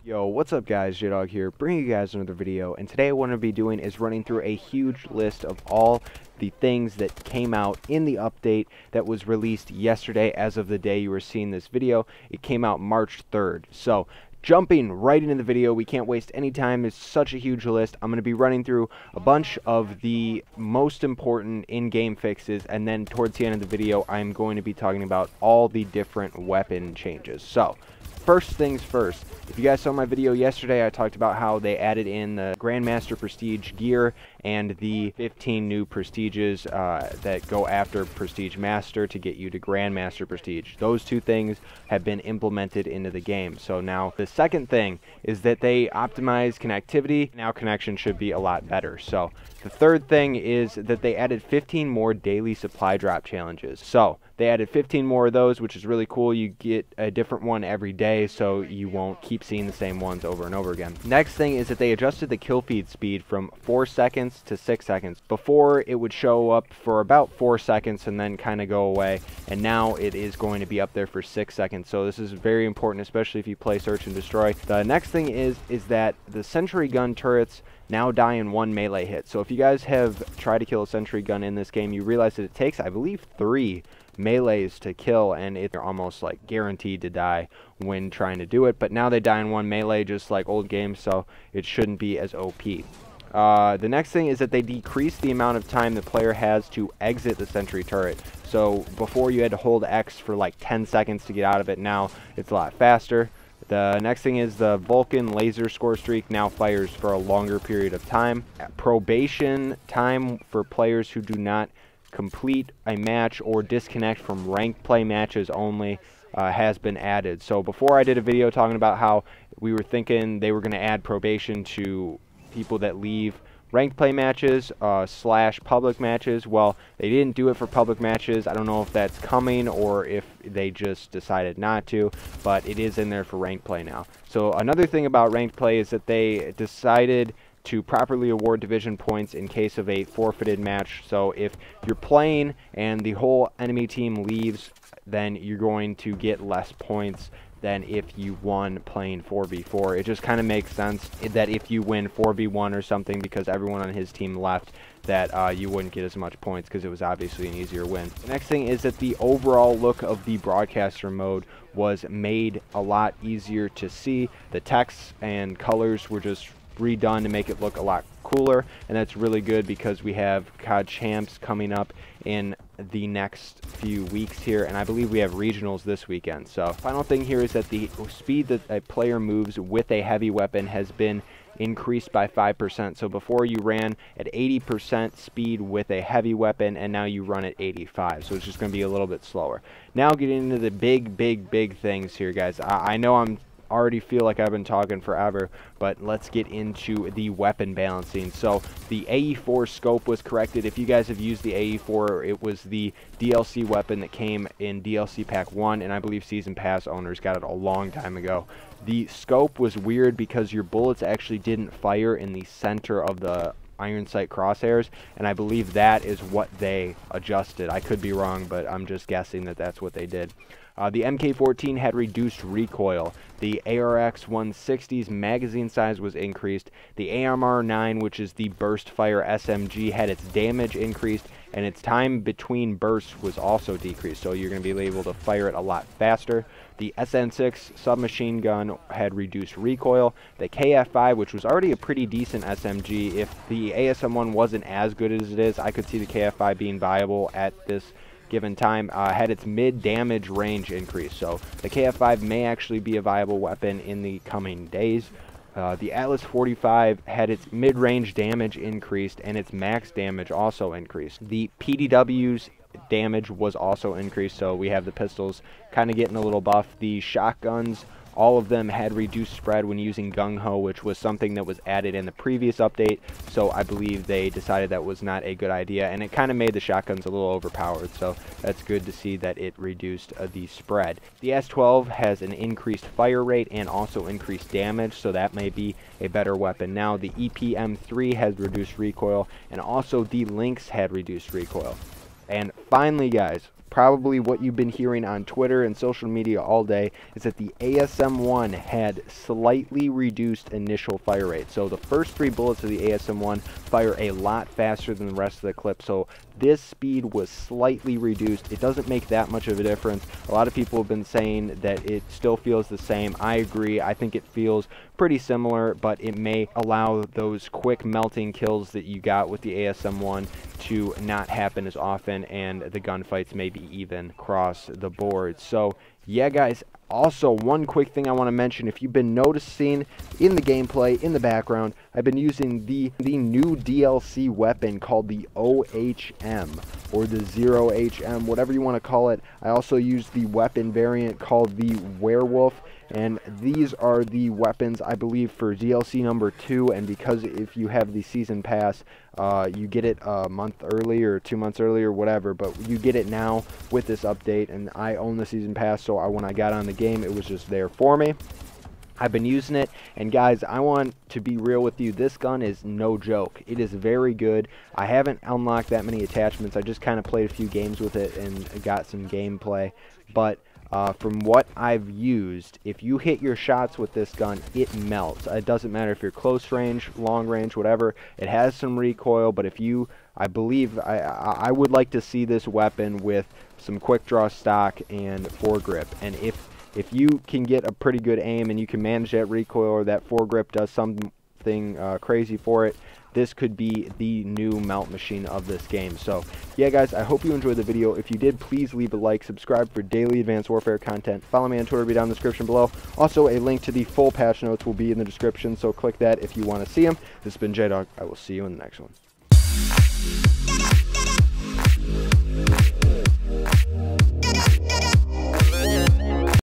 Yo, what's up guys, J-Dog here, bringing you guys another video, and today what I'm going to be doing is running through a huge list of all the things that came out in the update that was released yesterday. As of the day you were seeing this video, it came out March 3rd. So, jumping right into the video, we can't waste any time, it's such a huge list. I'm going to be running through a bunch of the most important in-game fixes, and then towards the end of the video, I'm going to be talking about all the different weapon changes. So, first things first, if you guys saw my video yesterday, I talked about how they added in the Grandmaster Prestige gear and the 15 new Prestiges that go after Prestige Master to get you to Grandmaster Prestige. Those two things have been implemented into the game. So now the second thing is that they optimize connectivity. Now connection should be a lot better. So the third thing is that they added 15 more daily supply drop challenges. So they added 15 more of those, which is really cool. You get a different one every day, so you won't keep seeing the same ones over and over again. Next thing is that they adjusted the kill feed speed from 4 seconds to 6 seconds. Before, it would show up for about 4 seconds and then kind of go away, and now it is going to be up there for 6 seconds. So this is very important, especially if you play Search and Destroy. The next thing is that the sentry gun turrets now die in 1 melee hit. So if you guys have tried to kill a sentry gun in this game, you realize that it takes, I believe, 3 melees to kill, and they're almost like guaranteed to die when trying to do it. But now they die in 1 melee just like old games, so it shouldn't be as OP. The next thing is that they decreased the amount of time the player has to exit the sentry turret. So before you had to hold X for like 10 seconds to get out of it, now it's a lot faster. The next thing is the Vulcan laser score streak now fires for a longer period of time. Probation time for players who do not complete a match or disconnect from ranked play matches only has been added. So before I did a video talking about how we were thinking they were going to add probation to people that leave ranked play matches / public matches. Well, they didn't do it for public matches. I don't know if that's coming or if they just decided not to, but it is in there for ranked play now. So another thing about ranked play is that they decided to properly award division points in case of a forfeited match. So if you're playing and the whole enemy team leaves, then you're going to get less points than if you won playing 4v4. It just kind of makes sense that if you win 4v1 or something because everyone on his team left, that you wouldn't get as much points because it was obviously an easier win. The next thing is that the overall look of the broadcaster mode was made a lot easier to see. The text and colors were just redone to make it look a lot cooler, and that's really good because we have COD Champs coming up in the next few weeks here, and I believe we have regionals this weekend. So final thing here is that the speed that a player moves with a heavy weapon has been increased by 5%. So before you ran at 80% speed with a heavy weapon, and now you run at 85. So it's just going to be a little bit slower. Now getting into the big things here, guys. I know I'm already feel like I've been talking forever, but let's get into the weapon balancing. So the AE4 scope was corrected. If you guys have used the AE4, it was the DLC weapon that came in DLC Pack 1, and I believe Season Pass owners got it a long time ago. The scope was weird because your bullets actually didn't fire in the center of the iron sight crosshairs, and I believe that is what they adjusted. I could be wrong, but I'm just guessing that that's what they did. The MK14 had reduced recoil. The ARX 160's magazine size was increased. The AMR9, which is the burst fire SMG, had its damage increased, and its time between bursts was also decreased, so you're going to be able to fire it a lot faster. The SN6 submachine gun had reduced recoil. The KF5, which was already a pretty decent SMG, if the ASM1 wasn't as good as it is, I could see the KF5 being viable at this given time, had its mid-damage range increase. So the KF5 may actually be a viable weapon in the coming days. The Atlas 45 had its mid-range damage increased and its max damage also increased. The PDW's damage was also increased, so we have the pistols kind of getting a little buff. The shotguns, all of them had reduced spread when using Gung Ho, which was something that was added in the previous update, so I believe they decided that was not a good idea, and it kind of made the shotguns a little overpowered, so that's good to see that it reduced the spread. The S12 has an increased fire rate and also increased damage, so that may be a better weapon. Now the EPM3 has reduced recoil, and also the Lynx had reduced recoil. And finally, guys, probably what you've been hearing on Twitter and social media all day, is that the ASM-1 had slightly reduced initial fire rate. So the first 3 bullets of the ASM-1 fire a lot faster than the rest of the clip. So this speed was slightly reduced. It doesn't make that much of a difference. A lot of people have been saying that it still feels the same. I agree. I think it feels pretty similar, but it may allow those quick melting kills that you got with the ASM-1 to not happen as often, and the gunfights may be even across the board. So yeah, guys, also one quick thing I want to mention, if you've been noticing in the gameplay in the background, I've been using the new DLC weapon called the OHM or the 0HM, whatever you want to call it. I also use the weapon variant called the Werewolf, and these are the weapons, I believe, for DLC number 2, and because if you have the season pass, you get it a month early or 2 months early or whatever, but you get it now with this update, and I own the season pass, so when I got on the game, it was just there for me. I've been using it, and guys, I want to be real with you. This gun is no joke. It is very good. I haven't unlocked that many attachments. I just kind of played a few games with it and got some gameplay, but from what I've used, if you hit your shots with this gun, it melts. It doesn't matter if you're close range, long range, whatever. It has some recoil, but if you, I believe, I would like to see this weapon with some quick draw stock and foregrip. And if you can get a pretty good aim and you can manage that recoil, or that foregrip does something crazy for it, this could be the new melt machine of this game. So yeah, guys, I hope you enjoyed the video. If you did, please leave a like, subscribe for daily Advanced Warfare content, follow me on Twitter, be down in the description below. Also, a link to the full patch notes will be in the description, so click that if you want to see them. This has been J-Dog. I will see you in the next one.